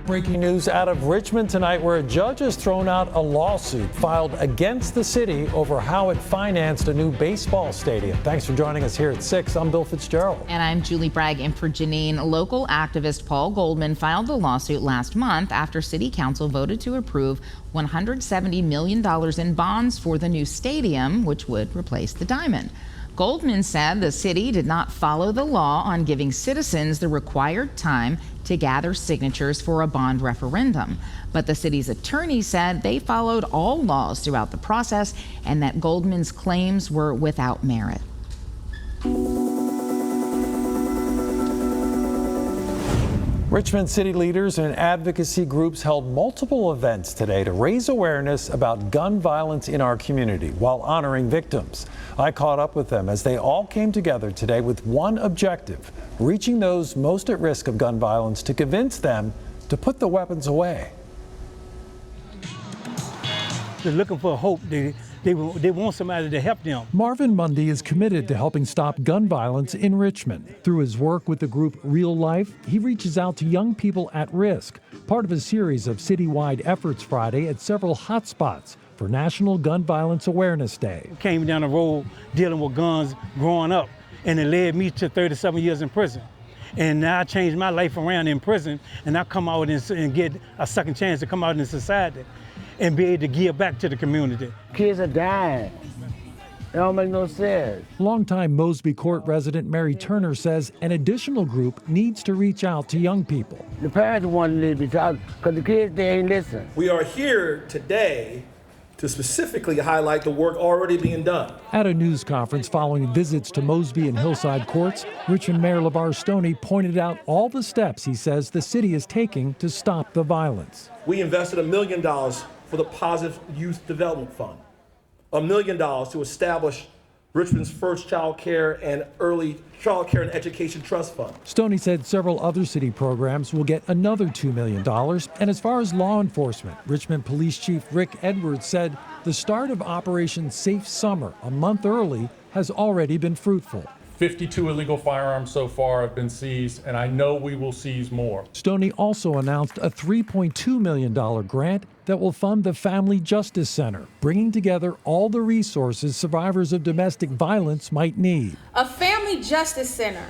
Breaking news out of Richmond tonight, where a judge has thrown out a lawsuit filed against the city over how it financed a new baseball stadium. Thanks for joining us here at 6. I'm Bill Fitzgerald. And I'm Julie Bragg in for Janine. Local activist Paul Goldman filed the lawsuit last month after City Council voted to approve $170 million in bonds for the new stadium, which would replace the Diamond. Goldman said the city did not follow the law on giving citizens the required time to gather signatures for a bond referendum. But the city's attorney said they followed all laws throughout the process and that Goldman's claims were without merit. Richmond city leaders and advocacy groups held multiple events today to raise awareness about gun violence in our community while honoring victims. I caught up with them as they all came together today with one objective: reaching those most at risk of gun violence to convince them to put the weapons away. They're looking for hope. They want somebody to help them. Marvin Mundy is committed to helping stop gun violence in Richmond. Through his work with the group Real Life, he reaches out to young people at risk, part of a series of citywide efforts Friday at several hotspots for National Gun Violence Awareness Day. Came down the road dealing with guns growing up, and it led me to 37 years in prison. And now I changed my life around in prison, and I come out and get a second chance to come out in society and be able to give back to the community. Kids are dying. It don't make no sense. Longtime Mosby Court resident Mary Turner says an additional group needs to reach out to young people. The parents want to be talking because the kids, they ain't listening. We are here today to specifically highlight the work already being done. At a news conference following visits to Mosby and Hillside courts, Richmond Mayor LeVar Stoney pointed out all the steps he says the city is taking to stop the violence. We invested $1 million for the Positive Youth Development Fund, $1 million to establish Richmond's first child care and early child care and education trust fund. Stoney said several other city programs will get another $2 million. And as far as law enforcement, Richmond Police Chief Rick Edwards said the start of Operation Safe Summer a month early has already been fruitful. 52 illegal firearms so far have been seized, and I know we will seize more. Stoney also announced a $3.2 million grant that will fund the Family Justice Center, bringing together all the resources survivors of domestic violence might need. A Family Justice Center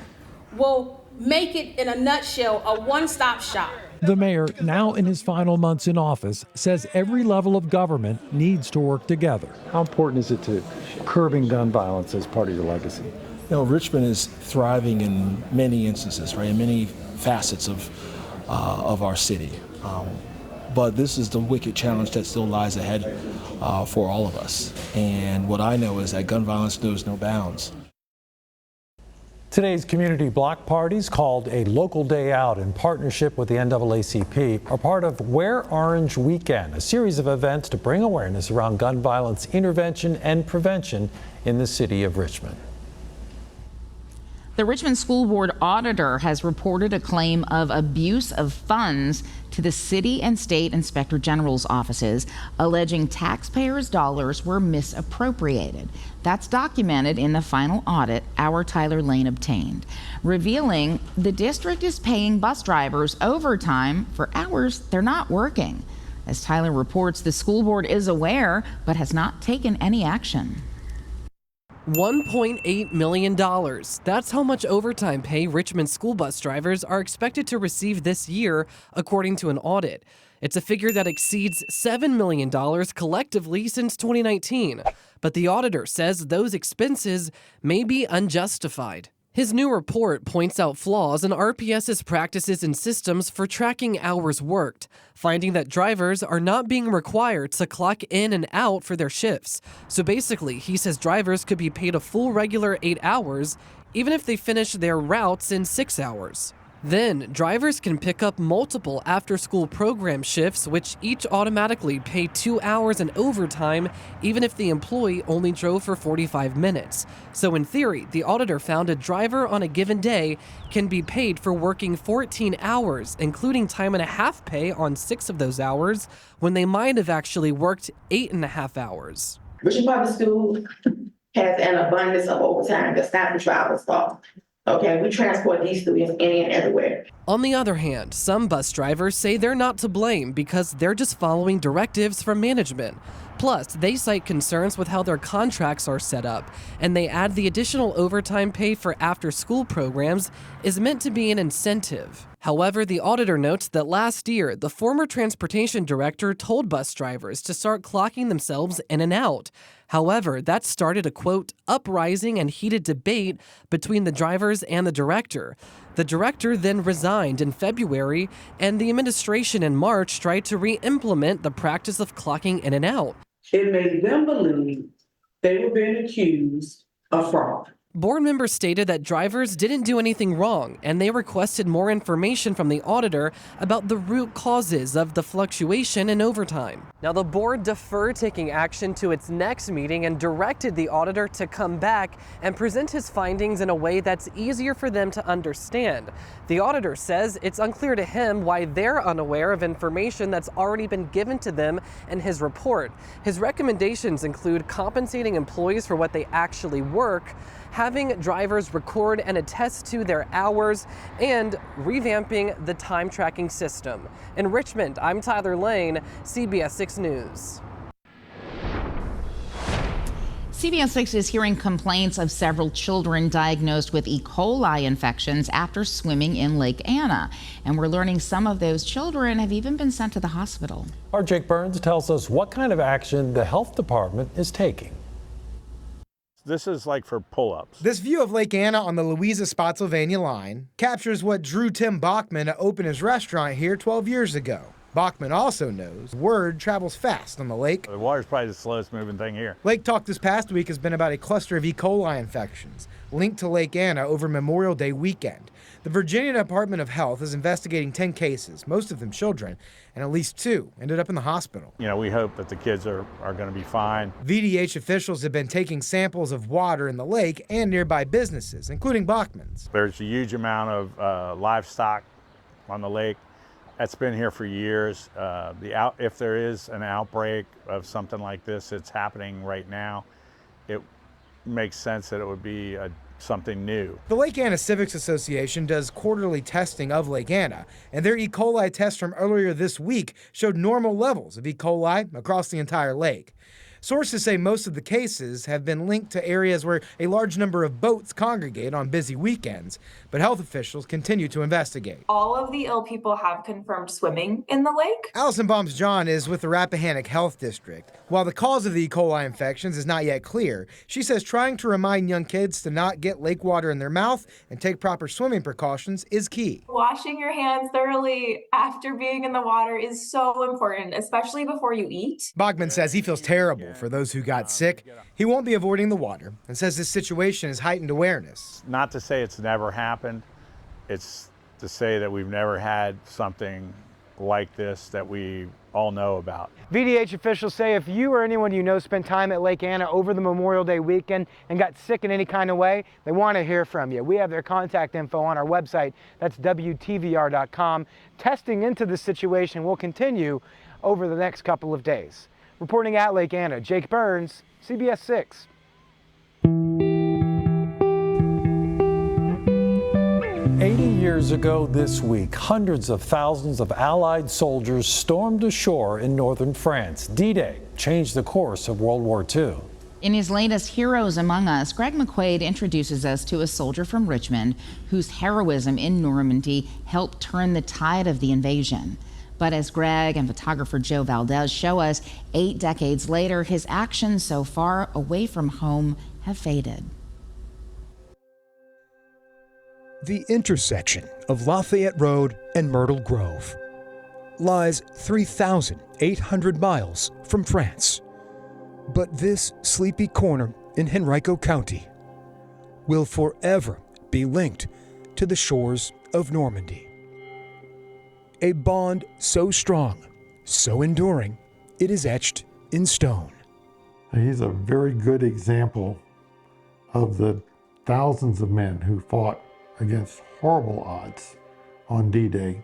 will make it, in a nutshell, a one-stop shop. The mayor, now in his final months in office, says every level of government needs to work together. How important is it to curbing gun violence as part of your legacy? You know, Richmond is thriving in many instances, right? In many facets of our city. But this is the wicked challenge that still lies ahead for all of us. And what I know is that gun violence knows no bounds. Today's community block parties, called a local day out in partnership with the NAACP, are part of Wear Orange Weekend, a series of events to bring awareness around gun violence intervention and prevention in the city of Richmond. The Richmond School Board auditor has reported a claim of abuse of funds to the city and state inspector general's offices, alleging taxpayers' dollars were misappropriated. That's documented in the final audit our Tyler Lane obtained, revealing the district is paying bus drivers overtime for hours they're not working. As Tyler reports, the school board is aware but has not taken any action. $1.8 million. That's how much overtime pay Richmond school bus drivers are expected to receive this year, according to an audit. It's a figure that exceeds $7 million collectively since 2019. But the auditor says those expenses may be unjustified. His new report points out flaws in RPS's practices and systems for tracking hours worked, finding that drivers are not being required to clock in and out for their shifts. So basically, he says drivers could be paid a full regular 8 hours, even if they finish their routes in 6 hours. Then, drivers can pick up multiple after-school program shifts, which each automatically pay 2 hours in overtime, even if the employee only drove for 45 minutes. So in theory, the auditor found a driver on a given day can be paid for working 14 hours, including time and a half pay on 6 of those hours, when they might have actually worked 8.5 hours. Richmond Public School has an abundance of overtime that's not the driver's fault. Okay, we transport these students any and everywhere. On the other hand, some bus drivers say they're not to blame because they're just following directives from management. Plus, they cite concerns with how their contracts are set up, and they add the additional overtime pay for after-school programs is meant to be an incentive. However, the auditor notes that last year, the former transportation director told bus drivers to start clocking themselves in and out. However, that started a, quote, uprising and heated debate between the drivers and the director. The director then resigned in February, and the administration in March tried to re-implement the practice of clocking in and out. It made them believe they were being accused of fraud. Board members stated that drivers didn't do anything wrong, and they requested more information from the auditor about the root causes of the fluctuation in overtime. Now, the board deferred taking action to its next meeting and directed the auditor to come back and present his findings in a way that's easier for them to understand. The auditor says it's unclear to him why they're unaware of information that's already been given to them in his report. His recommendations include compensating employees for what they actually work, having drivers record and attest to their hours, and revamping the time tracking system. In Richmond, I'm Tyler Lane, CBS 6 News. CBS 6 is hearing complaints of several children diagnosed with E. coli infections after swimming in Lake Anna. And we're learning some of those children have even been sent to the hospital. Our Jake Burns tells us what kind of action the health department is taking. This is like for pull-ups. This view of Lake Anna on the Louisa-Spotsylvania line captures what drew Tim Bachman to open his restaurant here 12 years ago. Bachman also knows word travels fast on the lake. The water's probably the slowest moving thing here. Lake talk this past week has been about a cluster of E. coli infections linked to Lake Anna over Memorial Day weekend. The Virginia Department of Health is investigating 10 cases, most of them children, and at least 2 ended up in the hospital. You know, we hope that the kids are going to be fine. VDH officials have been taking samples of water in the lake and nearby businesses, including Bachman's. There's a huge amount of livestock on the lake. That's been here for years. If there is an outbreak of something like this, it's happening right now, it makes sense that it would be something new. The Lake Anna Civics Association does quarterly testing of Lake Anna, and their E. coli test from earlier this week showed normal levels of E. coli across the entire lake. Sources say most of the cases have been linked to areas where a large number of boats congregate on busy weekends, but health officials continue to investigate. All of the ill people have confirmed swimming in the lake. Allison Bombs-John is with the Rappahannock Health District. While the cause of the E. coli infections is not yet clear, she says trying to remind young kids to not get lake water in their mouth and take proper swimming precautions is key. Washing your hands thoroughly after being in the water is so important, especially before you eat. Bachman says he feels terrible for those who got sick. He won't be avoiding the water and says this situation has heightened awareness. Not to say it's never happened, it's to say that we've never had something like this that we all know about. VDH officials say if you or anyone you know spent time at Lake Anna over the Memorial Day weekend and got sick in any kind of way, they want to hear from you. We have their contact info on our website. That's WTVR.com. Testing into the situation will continue over the next couple of days. Reporting at Lake Anna, Jake Burns, CBS 6. Years ago this week, hundreds of thousands of Allied soldiers stormed ashore in northern France. D-Day changed the course of World War II. In his latest Heroes Among Us, Greg McQuaid introduces us to a soldier from Richmond whose heroism in Normandy helped turn the tide of the invasion. But as Greg and photographer Joe Valdez show us, 8 decades later, his actions so far away from home have faded. The intersection of Lafayette Road and Myrtle Grove lies 3,800 miles from France. But this sleepy corner in Henrico County will forever be linked to the shores of Normandy. A bond so strong, so enduring, it is etched in stone. He's a very good example of the thousands of men who fought against horrible odds on D-Day.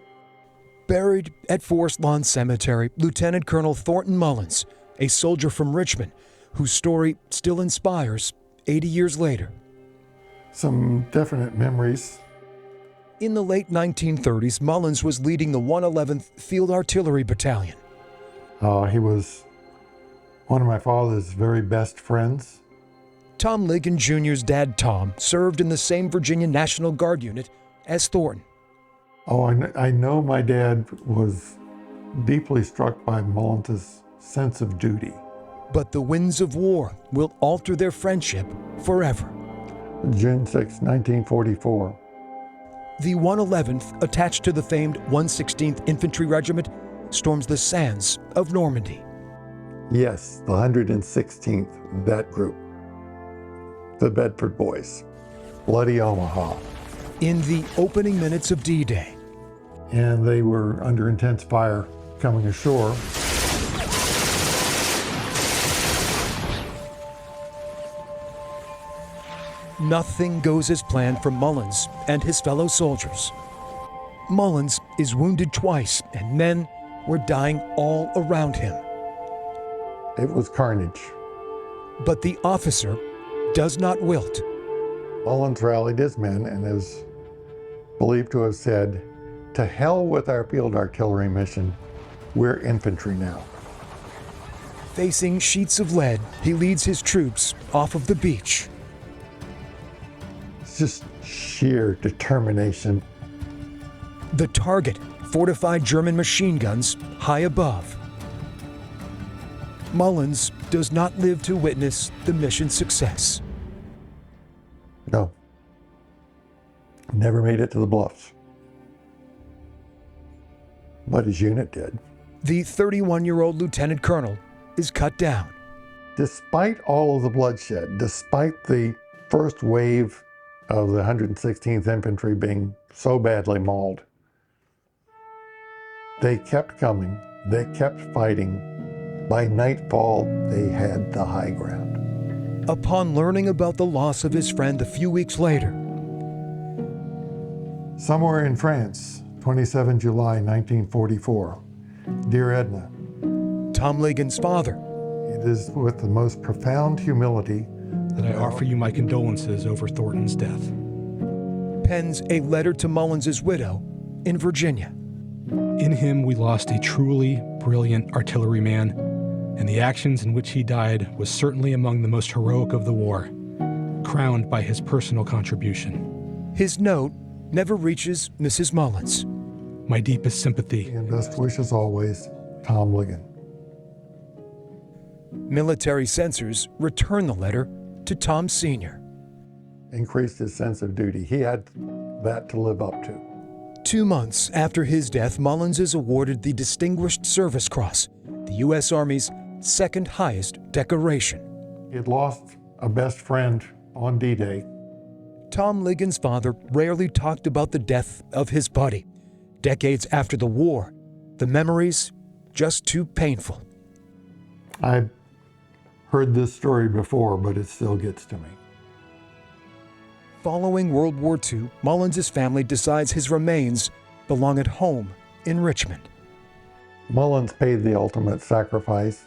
Buried at Forest Lawn Cemetery, Lieutenant Colonel Thornton Mullins, a soldier from Richmond, whose story still inspires 80 years later. some definite memories. In the late 1930s, Mullins was leading the 111th Field Artillery Battalion. He was one of my father's very best friends. Tom Ligon Jr.'s dad, Tom, served in the same Virginia National Guard unit as Thornton. Oh, I know my dad was deeply struck by Mullins' sense of duty. But the winds of war will alter their friendship forever. June 6, 1944. The 111th, attached to the famed 116th Infantry Regiment, storms the sands of Normandy. Yes, the 116th, that group. The Bedford Boys. Bloody Omaha. In the opening minutes of D-Day. And they were under intense fire coming ashore. Nothing goes as planned for Mullins and his fellow soldiers. Mullins is wounded twice, and men were dying all around him. It was carnage. But the officer does not wilt. Mullins rallied his men and is believed to have said, "To hell with our field artillery mission, we're infantry now." Facing sheets of lead, he leads his troops off of the beach. It's just sheer determination. The target, fortified German machine guns high above. Mullins does not live to witness the mission's success. No. Never made it to the bluffs. But his unit did. The 31-year-old lieutenant colonel is cut down. Despite all of the bloodshed, despite the first wave of the 116th Infantry being so badly mauled, they kept coming, they kept fighting. By nightfall, they had the high ground. Upon learning about the loss of his friend a few weeks later, somewhere in France, 27 July 1944, Dear Edna, Tom Ligon's father, it is with the most profound humility that I offer you my condolences over Thornton's death. Pens a letter to Mullins' widow in Virginia. In him, we lost a truly brilliant artilleryman, and the actions in which he died was certainly among the most heroic of the war, crowned by his personal contribution. His note never reaches Mrs. Mullins. My deepest sympathy. And best wishes always, Tom Ligon. Military censors return the letter to Tom Sr. Increased his sense of duty. He had that to live up to. 2 months after his death, Mullins is awarded the Distinguished Service Cross, the U.S. Army's second highest decoration. He had lost a best friend on D-Day. Tom Ligon's father rarely talked about the death of his buddy. Decades after the war, the memories just too painful. I've heard this story before, but it still gets to me. Following World War II, Mullins' family decides his remains belong at home in Richmond. Mullins paid the ultimate sacrifice.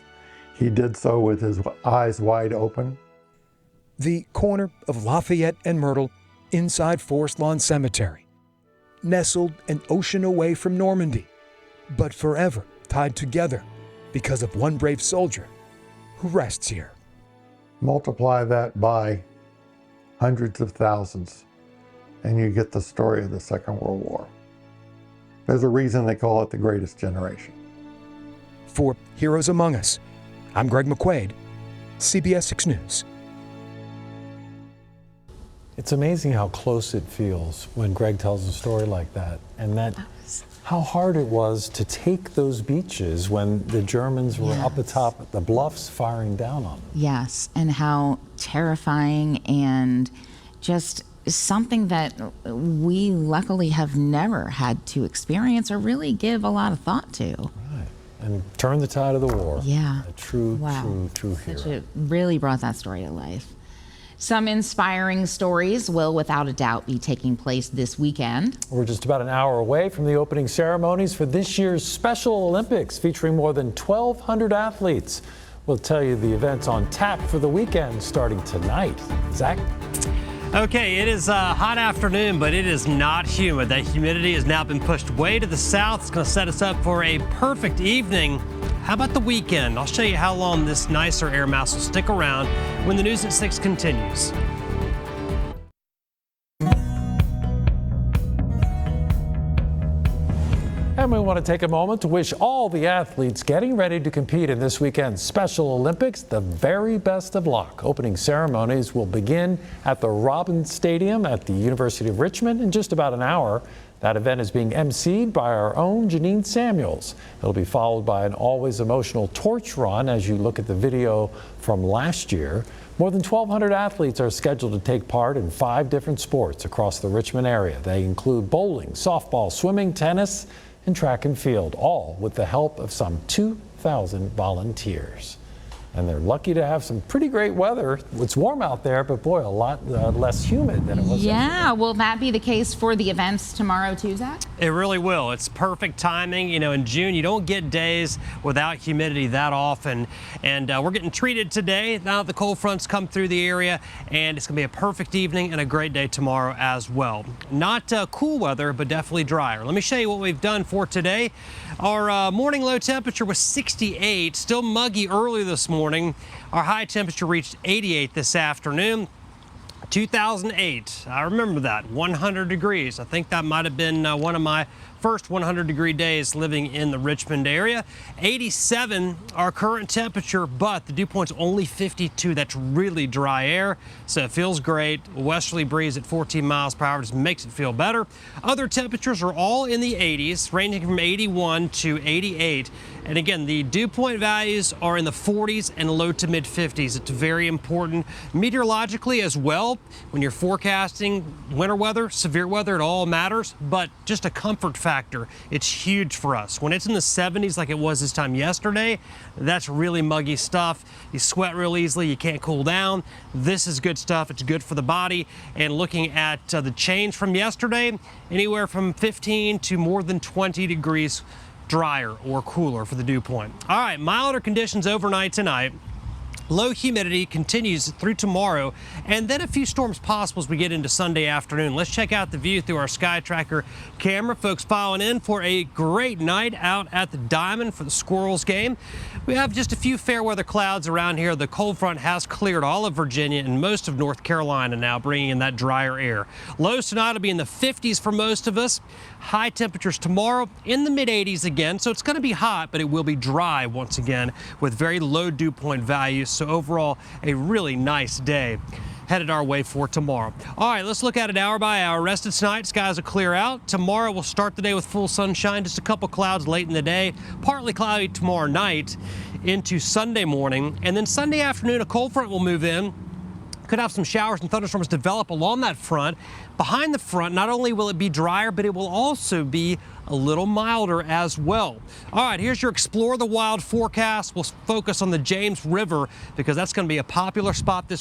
He did so with his eyes wide open. The corner of Lafayette and Myrtle inside Forest Lawn Cemetery, nestled an ocean away from Normandy, but forever tied together because of one brave soldier who rests here. Multiply that by hundreds of thousands, and you get the story of the Second World War. There's a reason they call it the greatest generation. For Heroes Among Us, I'm Greg McQuaid, CBS 6 News. It's amazing how close it feels when Greg tells a story like that, and that how hard it was to take those beaches when the Germans were up atop the bluffs firing down on them. Yes, and how terrifying and just something that we luckily have never had to experience or really give a lot of thought to. Right, and turn the tide of the war. Yeah. A true hero. It really brought that story to life. Some inspiring stories will, without a doubt, be taking place this weekend. We're just about an hour away from the opening ceremonies for this year's Special Olympics, featuring more than 1,200 athletes. We'll tell you the events on tap for the weekend starting tonight. Zach? Okay, it is a hot afternoon, but it is not humid. That humidity has now been pushed way to the south. It's going to set us up for a perfect evening. How about the weekend? I'll show you how long this nicer air mass will stick around when the News at 6 continues. And we want to take a moment to wish all the athletes getting ready to compete in this weekend's Special Olympics the very best of luck. Opening ceremonies will begin at the Robins Stadium at the University of Richmond in just about an hour. That event is being emceed by our own Janine Samuels. It'll be followed by an always emotional torch run as you look at the video from last year. More than 1,200 athletes are scheduled to take part in 5 different sports across the Richmond area. They include bowling, softball, swimming, tennis, and track and field, all with the help of some 2,000 volunteers. And they're lucky to have some pretty great weather. It's warm out there, but boy, a lot less humid than it was yesterday. Yeah, will that be the case for the events tomorrow too, Zach? It really will. It's perfect timing. You know, in June, you don't get days without humidity that often. And we're getting treated today now that the cold fronts come through the area. And it's going to be a perfect evening and a great day tomorrow as well. Not cool weather, but definitely drier. Let me show you what we've done for today. Our morning low temperature was 68, still muggy early this morning. Our high temperature reached 88 this afternoon. 2008, I remember that, 100 degrees. I think that might have been one of my first 100-degree days living in the Richmond area. 87, our current temperature, but the dew point's only 52. That's really dry air, so it feels great. A westerly breeze at 14 miles per hour just makes it feel better. Other temperatures are all in the 80s, ranging from 81 to 88. And again, the dew point values are in the 40s and low to mid 50s. It's very important meteorologically as well. When you're forecasting winter weather, severe weather, it all matters, but just a comfort factor. It's huge for us. When it's in the 70s like it was this time yesterday, that's really muggy stuff. You sweat real easily, you can't cool down. This is good stuff. It's good for the body. And looking at the change from yesterday, anywhere from 15 to more than 20 degrees drier or cooler for the dew point. All right, milder conditions overnight tonight. Low humidity continues through tomorrow, and then a few storms possible as we get into Sunday afternoon. Let's check out the view through our Sky Tracker camera. Folks filing in for a great night out at the Diamond for the Squirrels game. We have just a few fair weather clouds around here. The cold front has cleared all of Virginia and most of North Carolina now, bringing in that drier air. Lows tonight will be in the 50s for most of us. High temperatures tomorrow in the mid-80s again, so it's going to be hot, but it will be dry once again with very low dew point values. So overall, a really nice day headed our way for tomorrow. All right, let's look at it hour by hour. Rest of tonight, skies will clear out. Tomorrow we'll start the day with full sunshine, just a couple clouds late in the day. Partly cloudy tomorrow night into Sunday morning. And then Sunday afternoon, a cold front will move in. Could have some showers and thunderstorms develop along that front. Behind the front, not only will it be drier, but it will also be a little milder as well. All right, here's your Explore the Wild forecast. We'll focus on the James River because that's going to be a popular spot this